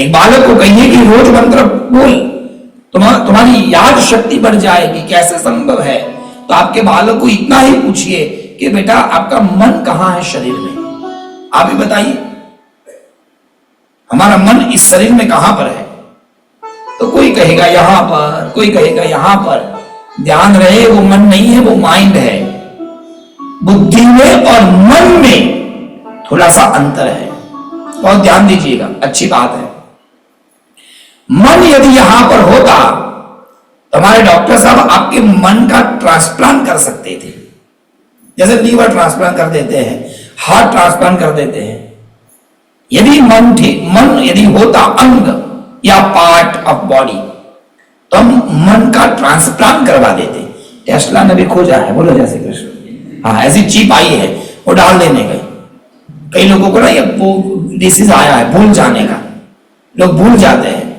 एक बालक को कहिए कि रोज मंत्र बोल, तुम्हारी याद शक्ति बढ़ जाएगी। कैसे संभव है? तो आपके बालक को इतना ही पूछिए कि बेटा आपका मन कहां है शरीर में, आप ही बताइए, हमारा मन इस शरीर में कहां पर है? तो कोई कहेगा यहां पर, कोई कहेगा यहां पर। ध्यान रहे वो मन नहीं है, वो माइंड है। बुद्धि में और मन में थोड़ा सा अंतर है, बहुत ध्यान दीजिएगा, अच्छी बात है। मन यदि यहां पर होता तो हमारे डॉक्टर साहब आपके मन का ट्रांसप्लांट कर सकते थे, जैसे लीवर ट्रांसप्लांट कर देते हैं, हार्ट ट्रांसप्लांट कर देते हैं। यदि मन यदि होता अंग या पार्ट ऑफ बॉडी, तो हम मन का ट्रांसप्लांट करवा देते। टेस्ला ने भी खोजा है, बोलो जैसे कृष्ण। हाँ, ऐसी चिप आई है, वो डाल देने का। कई लोगों को ना ये वो डिसीज आया है भूल जाने का, लोग भूल जाते हैं,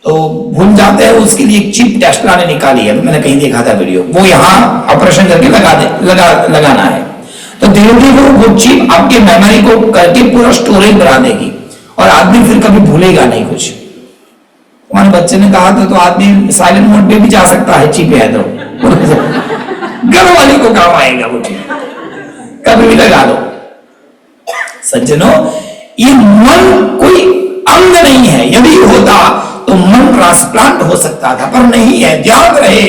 तो भूल जाते हैं, उसके लिए एक चिप टेस्ला ने निकाली है, मैंने कहीं देखा था वीडियो, वो यहाँ ऑपरेशन करके लगाना है। तो धीरे धीरे वो चिप आपके मेमोरी को करके पूरा स्टोरेज बना देगी और आदमी फिर कभी भूलेगा नहीं कुछ। हमारे बच्चे ने कहा था तो आदमी साइलेंट मोड पे भी जा सकता है, चिप है तो घर वाले को काम आएगा वो चिप, कभी भी लगा दो। सज्जनों, ये मन कोई अंग नहीं है, यदि होता तो मन ट्रांसप्लांट हो सकता था, पर नहीं है। ध्यान रहे,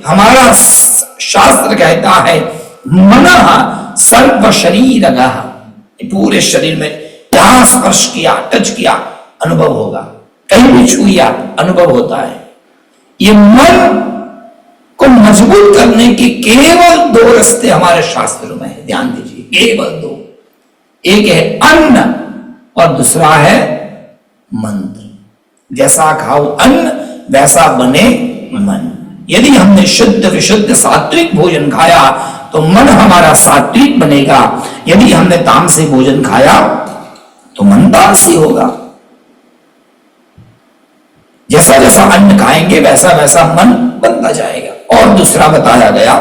हमारा शास्त्र कहता है मनः सर्व शरीरगः, पूरे शरीर में जहां स्पर्श किया, टच किया, अनुभव होगा, कहीं भी छुआ अनुभव होता है। ये मन को मजबूत करने के केवल दो रास्ते हमारे शास्त्रों में है, ध्यान दीजिए, केवल दो। एक है अन्न और दूसरा है मंत्र। जैसा खाओ अन्न वैसा बने मन। यदि हमने शुद्ध विशुद्ध सात्विक भोजन खाया तो मन हमारा सात्विक बनेगा, यदि हमने तामसी भोजन खाया तो मन तामसी होगा। जैसा जैसा अन्न खाएंगे वैसा वैसा मन बनता जाएगा। और दूसरा बताया गया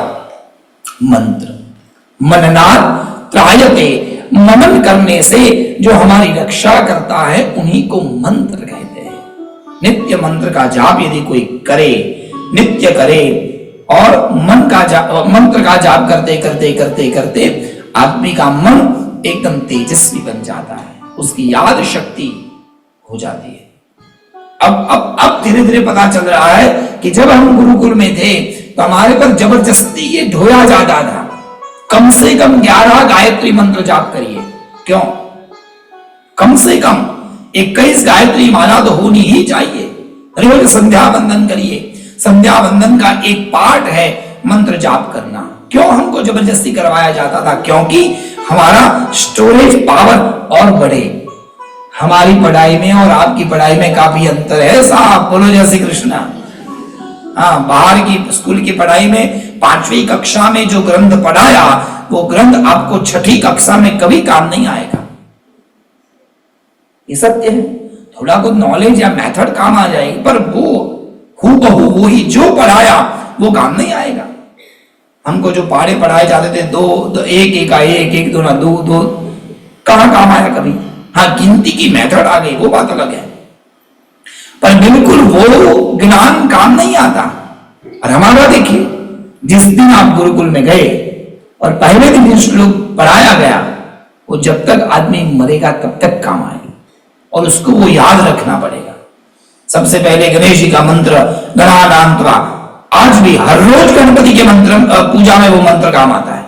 मंत्र, मननात् त्रायते, मनन करने से जो हमारी रक्षा करता है उन्हीं को मंत्र कहते हैं। नित्य मंत्र का जाप यदि कोई करे, नित्य करे, और मंत्र का जाप करते करते करते करते आदमी का मन एकदम तेजस्वी बन जाता है, उसकी याद शक्ति हो जाती है। अब धीरे धीरे पता चल रहा है कि जब हम गुरुकुल में थे तो हमारे पर जबरदस्ती ये ढोया जाता था, कम से कम 11 गायत्री मंत्र जाप करिए। क्यों? कम से कम 21 गायत्री माला तो होनी ही चाहिए। रोज संध्या वंदन करिए, संध्या वंदन का एक पार्ट है मंत्र जाप करना। क्यों हमको जबरदस्ती करवाया जाता था? क्योंकि हमारा स्टोरेज पावर और बढ़े। हमारी पढ़ाई में और आपकी पढ़ाई में काफी अंतर है साहब, बोलो जय श्री कृष्ण। हाँ, बाहर की स्कूल की पढ़ाई में 5वीं कक्षा में जो ग्रंथ पढ़ाया वो ग्रंथ आपको 6ठी कक्षा में कभी काम नहीं आएगा। ये सत्य है। थोड़ा कुछ नॉलेज या मेथड काम आ जाएगी, पर वो हूबहू वही जो पढ़ाया वो काम नहीं आएगा। हमको जो पहाड़े पढ़ाए जाते थे, दो एक एक का एक दो ना दो, कहां काम आया कभी? हाँ, गिनती की मेथड आ गई, वो बात अलग है, पर बिल्कुल वो ज्ञान काम नहीं आता। और हमारा देखिए, जिस दिन आप गुरुकुल में गए और पहले दिन जिस श्लोक पढ़ाया गया वो जब तक आदमी मरेगा तब तक काम आएगा, और उसको वो याद रखना पड़ेगा। सबसे पहले गणेश जी का मंत्र गणानां त्वा, आज भी हर रोज गणपति के मंत्र पूजा में वो मंत्र काम आता है।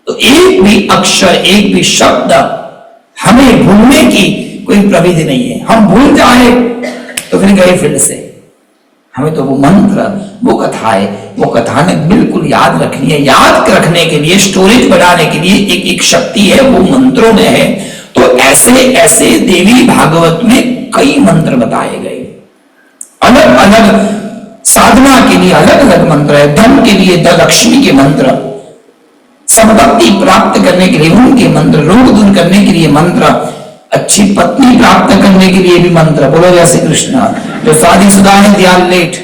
तो एक भी अक्षर, एक भी शब्द हमें भूलने की कोई प्रविधि नहीं है। हम भूल जाए तो फिर गए फील्ड से। हमें तो वो मंत्र, वो कथाएं, वो कथाएं बिल्कुल याद रखनी है। याद रखने के लिए, स्टोरेज बढ़ाने के लिए एक एक शक्ति है, वो मंत्रों में है। तो ऐसे ऐसे देवी भागवत में कई मंत्र बताए गए, अलग अलग साधना के लिए अलग अलग मंत्र है। धन के लिए लक्ष्मी के मंत्र, संपत्ति प्राप्त करने के लिए उनके मंत्र, रोग दूर करने के लिए मंत्र, अच्छी पत्नी प्राप्त करने के लिए भी मंत्र। बोलो जय श्री कृष्ण। जो शादीशुदा है ध्यान लेट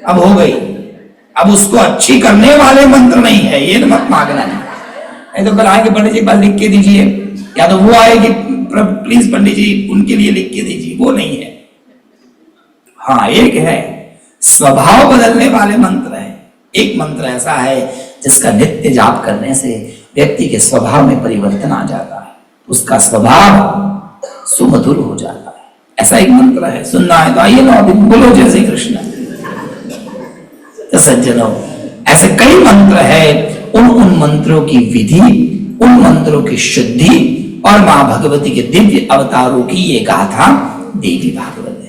अब हो गई, अब उसको अच्छी करने वाले मंत्र नहीं है, ये मत मांगना। नहीं तो कल आएंगे पंडित जी, एक बार लिख के दीजिए, या तो वो आएगी प्लीज पंडित जी उनके लिए लिख के दीजिए, वो नहीं है। हाँ, एक है स्वभाव बदलने वाले मंत्र है। एक मंत्र ऐसा है जिसका नित्य जाप करने से व्यक्ति के स्वभाव में परिवर्तन आ जाता है, उसका स्वभाव सुमधुर हो जाता है। ऐसा एक मंत्र है, सुनना है तो आइए ना, बोलो जय श्री कृष्ण। तो सज्जनों, ऐसे कई मंत्र है, उन मंत्रों की विधि, उन मंत्रों की शुद्धि और मां भगवती के दिव्य अवतारों की ये गाथा देवी भागवत